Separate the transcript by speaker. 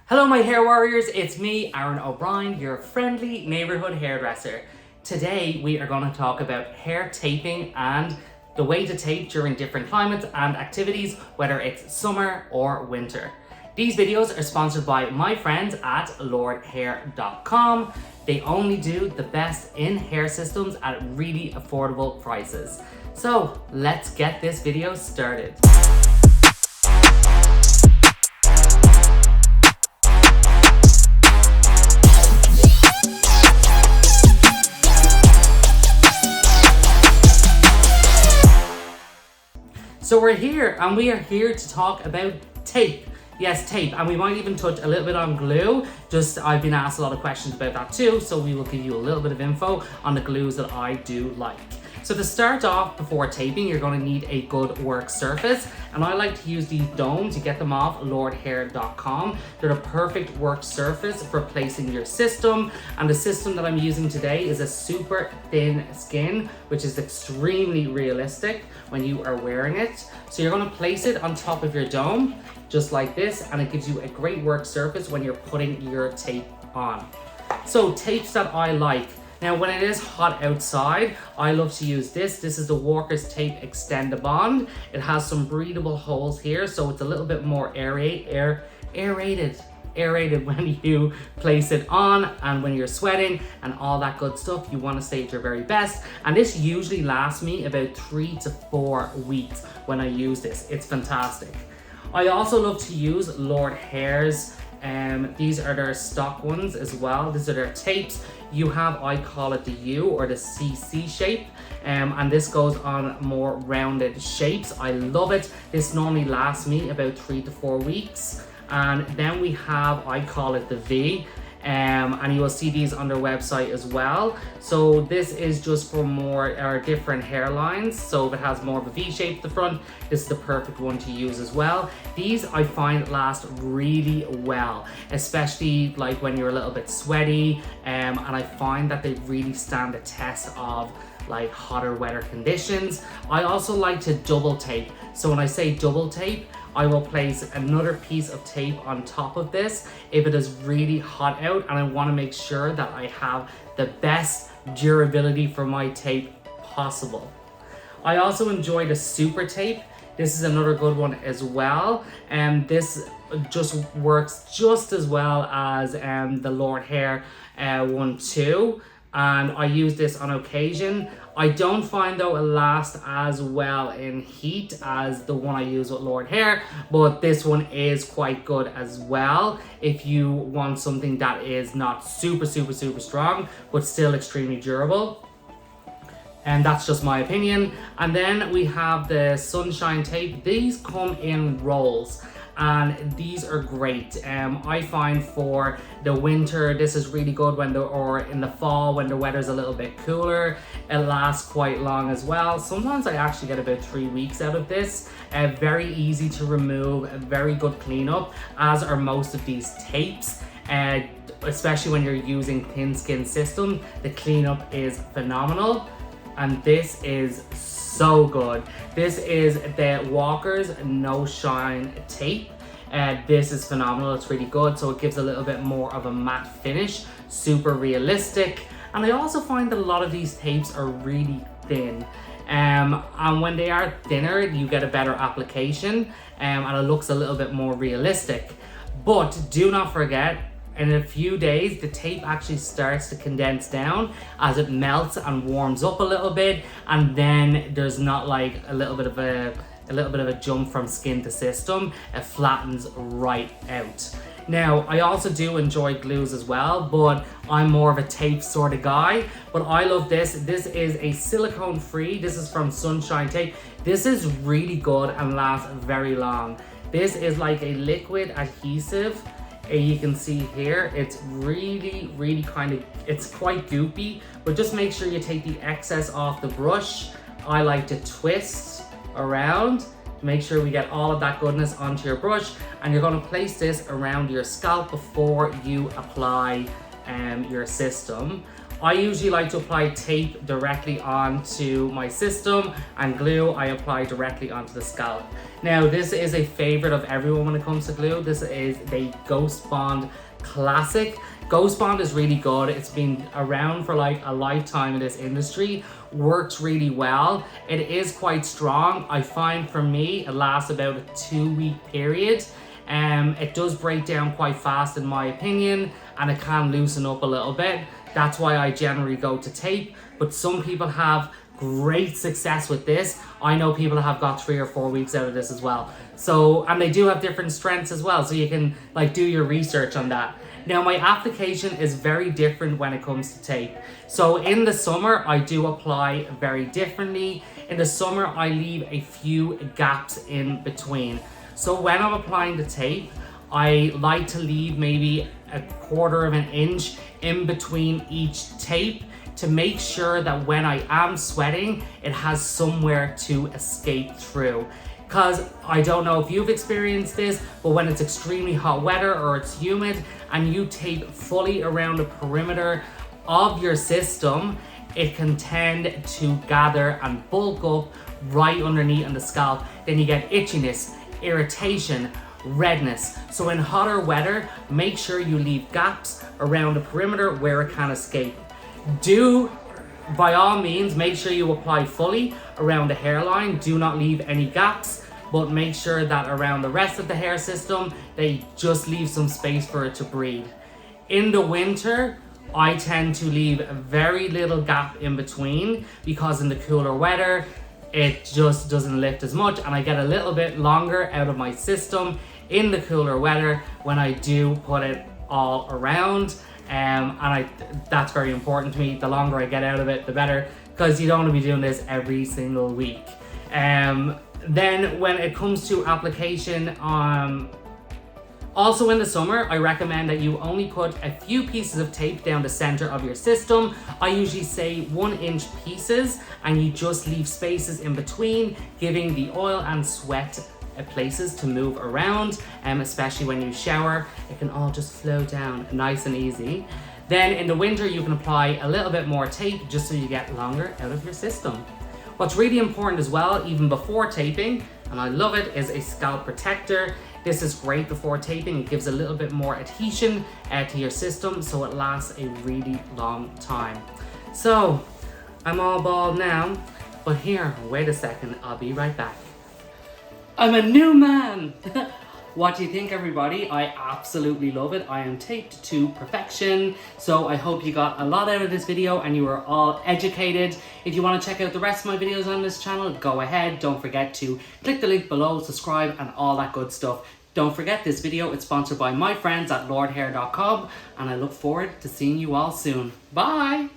Speaker 1: Hello my hair warriors, it's me, Aaron O'Brien, your friendly neighborhood hairdresser. Today we are going to talk about hair taping and the way to tape during different climates and activities, whether it's summer or winter. These videos are sponsored by my friends at Lordhair.com. They only do the best in hair systems at really affordable prices. So let's get this video started. So we're here and we are here to talk about tape. Yes, tape, and we might even touch a little bit on glue. I've been asked a lot of questions about that too, so we will give you a little bit of info on the glues that I do like. So to start off, before taping, you're going to need a good work surface, and I like to use these domes. You get them off Lordhair.com. They're the perfect work surface for placing your system, and the system that I'm using today is a super thin skin, which is extremely realistic when you are wearing it. So you're going to place it on top of your dome, just like this, and it gives you a great work surface when you're putting your tape on. So tapes that I like. Now, when it is hot outside, I love to use this. This is the Walker's Tape Extend-A-Bond. It has some breathable holes here, so it's a little bit more aerated when you place it on and when you're sweating and all that good stuff. You want to stay at your very best. And this usually lasts me about 3 to 4 weeks when I use this. It's fantastic. I also love to use Lordhair's. These are their stock ones as well. These are their tapes. You have, I call it the U or the CC shape, and this goes on more rounded shapes. I love it. This normally lasts me about 3 to 4 weeks. And then we have, I call it the V, and you will see these on their website as well. So this is just for more or different hairlines. So if it has more of a V shape at the front, this is the perfect one to use as well. These I find last really well, especially like when you're a little bit sweaty, and I find that they really stand the test of like hotter, wetter conditions. I also like to double tape. So when I say double tape, I will place another piece of tape on top of this if it is really hot out and I want to make sure that I have the best durability for my tape possible. I also enjoy the super tape. This is another good one as well, and this just works just as well as the Lordhair one too. And I use this on occasion. I don't find though it lasts as well in heat as the one I use with Lordhair, but this one is quite good as well if you want something that is not super strong, but still extremely durable. And that's just my opinion. And then we have the sunshine tape. These come in rolls, and these are great. I find for the winter, this is really good or in the fall when the weather's a little bit cooler. It lasts quite long as well. Sometimes I actually get about 3 weeks out of this. Very easy to remove, a very good cleanup, as are most of these tapes. Especially when you're using thin skin system, the cleanup is phenomenal. And this is so good. This is the Walker's No Shine tape. This is phenomenal. It's really good. So it gives a little bit more of a matte finish, super realistic. And I also find that a lot of these tapes are really thin. And when they are thinner, you get a better application, and it looks a little bit more realistic. But do not forget, in a few days, the tape actually starts to condense down as it melts and warms up a little bit, and then there's not like a little bit of a jump from skin to system. It flattens right out. Now, I also do enjoy glues as well, but I'm more of a tape sort of guy. But I love this. This is a silicone free. This is from Sunshine Tape. This is really good and lasts very long. This is like a liquid adhesive. You can see here, it's really it's quite goopy, but just make sure you take the excess off the brush. I like to twist around to make sure we get all of that goodness onto your brush, and you're going to place this around your scalp before you apply your system. I usually like to apply tape directly onto my system, and glue I apply directly onto the scalp. Now this is a favorite of everyone when it comes to glue. This is the Ghost Bond Classic. Ghost Bond is really good. It's been around for like a lifetime in this industry. Works really well. It is quite strong. I find for me it lasts about a 2-week period. It does break down quite fast in my opinion, and it can loosen up a little bit. That's why I generally go to tape, but some people have great success with this. I know people have got 3 or 4 weeks out of this as well. So, and they do have different strengths as well, so you can like do your research on that. Now my application is very different when it comes to tape. So in the summer, I do apply very differently. In the summer, I leave a few gaps in between. So when I'm applying the tape, I like to leave maybe a 1/4 of an inch in between each tape to make sure that when I am sweating, it has somewhere to escape through. Because I don't know if you've experienced this, but when it's extremely hot weather or it's humid and you tape fully around the perimeter of your system, it can tend to gather and bulk up right underneath on the scalp. Then you get itchiness, irritation, redness. So in hotter weather, make sure you leave gaps around the perimeter where it can escape. By all means, make sure you apply fully around the hairline. Do not leave any gaps, but make sure that around the rest of the hair system, they just leave some space for it to breathe. In the winter, I tend to leave very little gap in between because in the cooler weather, it just doesn't lift as much, and I get a little bit longer out of my system in the cooler weather when I do put it all around. That's very important to me. The longer I get out of it, the better, because you don't want to be doing this every single week. Then when it comes to application, also in the summer, I recommend that you only put a few pieces of tape down the center of your system. I usually say 1-inch pieces, and you just leave spaces in between, giving the oil and sweat places to move around, especially when you shower. It can all just flow down nice and easy. Then in the winter, you can apply a little bit more tape just so you get longer out of your system. What's really important as well, even before taping, and I love it, is a scalp protector. This is great before taping. It gives a little bit more adhesion to your system, so it lasts a really long time. So I'm all bald now, but here, wait a second, I'll be right back. I'm a new man! What do you think, everybody? I absolutely love it. I am taped to perfection. So I hope you got a lot out of this video and you were all educated. If you want to check out the rest of my videos on this channel, go ahead. Don't forget to click the link below, subscribe, and all that good stuff. Don't forget, this video is sponsored by my friends at Lordhair.com, and I look forward to seeing you all soon. Bye!